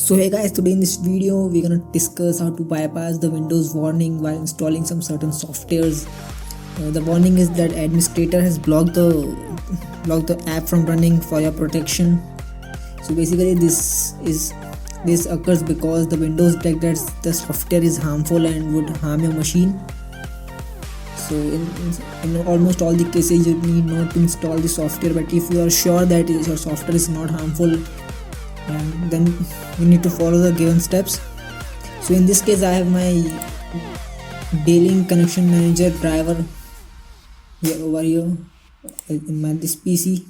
So hey guys, today in this video we're gonna discuss how to bypass the Windows warning while installing some certain softwares. The warning is that administrator has blocked the app from running for your protection. So basically this occurs because the Windows detects that the software is harmful and would harm your machine. So in almost all the cases you need not to install the software, but if you are sure that your software is not harmful, and then you need to follow the given steps. So in this case I have my D-Link connection manager driver over here in this PC.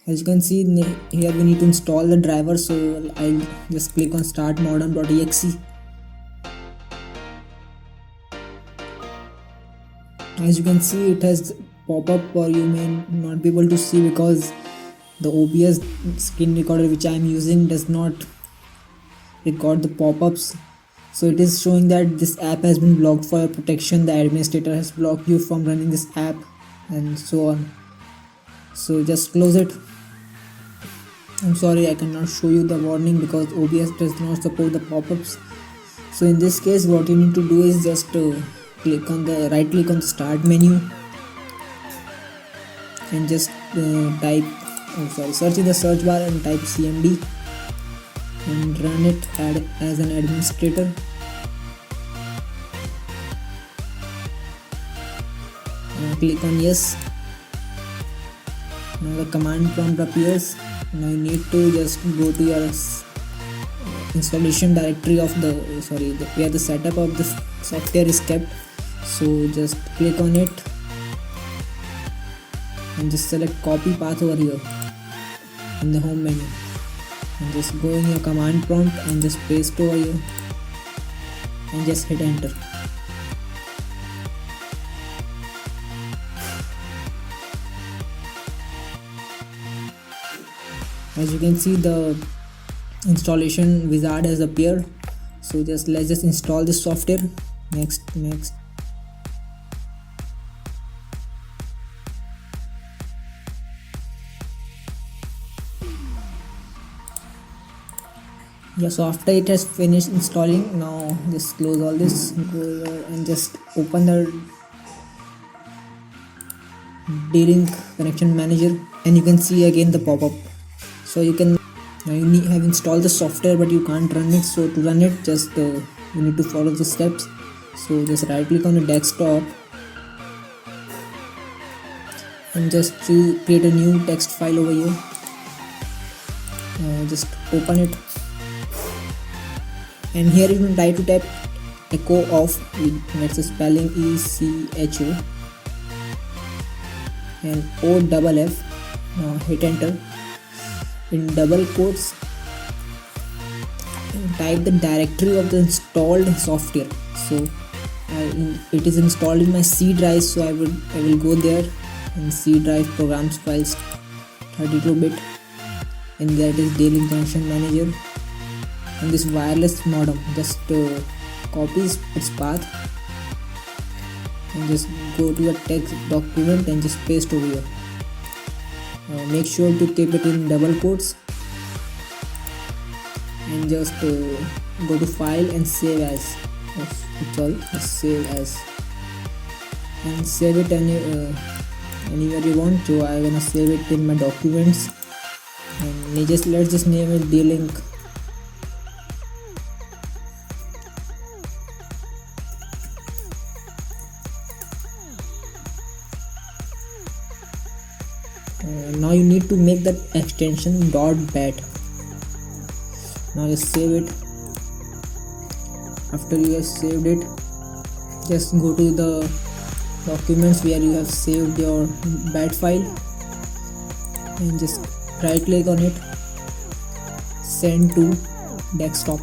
As you can see here, we need to install the driver, so I'll just click on start modem.exe. As you can see, it has pop-up, or you may not be able to see because the OBS screen recorder which I am using does not record the pop-ups. So it is showing that this app has been blocked for your protection. The administrator has blocked you from running this app and so on. So just close it. I'm sorry, I cannot show you the warning because OBS does not support the pop-ups. So in this case what you need to do is just right click on the start menu and just search in the search bar and type cmd and run it as an administrator. Click on yes. Now the command prompt appears. Now you need to just go to your installation directory of where the setup of the software is kept. So just click on it and just select copy path over here in the home menu, and just go in your command prompt and just paste over here and just hit enter. As you can see, the installation wizard has appeared. So let's just install this software. Next. Yeah, so after it has finished installing, now just close all this, go here and just open the D-Link connection manager, and you can see again the pop-up. So you have installed the software but you can't run it. So to run it, just you need to follow the steps. So just right click on the desktop and just create a new text file over here. Just open it, and here you can try to type echo off, that's the spelling ECHO and OFF. Hit enter. In double quotes type the directory of the installed software. So it is installed in my C drive, so I will go there and C drive programs files 32-bit, and that is D-Link connection manager. And this wireless modem, just copies its path and just go to the text document and just paste over here. Make sure to keep it in double quotes and just go to file and save as. Save as and save it anywhere you want. So I'm gonna save it in my documents, and let's just name it D-Link. Now you need to make that extension .bat. Now just save it. After you have saved it, just go to the documents where you have saved your .bat file and just right click on it, send to desktop.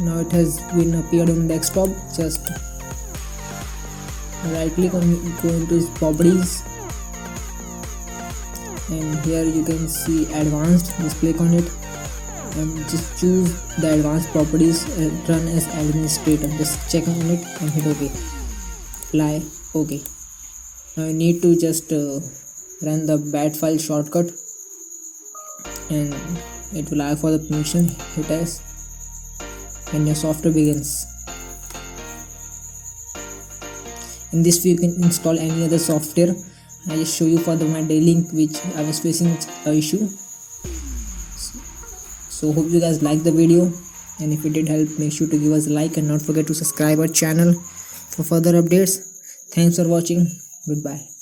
Now it has been appeared on desktop. Just right click on, go into its properties, and here you can see advanced. Just click on it and just choose the advanced properties and run as administrator. Just check on it and hit OK. Apply OK. Now you need to just run the bat file shortcut and it will ask for the permission. Hit yes and your software begins. In this way you can install any other software. I just show you for my D-Link which I was facing a issue. So hope you guys like the video, and if it did help, make sure to give us a like and not forget to subscribe our channel for further updates. Thanks for watching. Goodbye.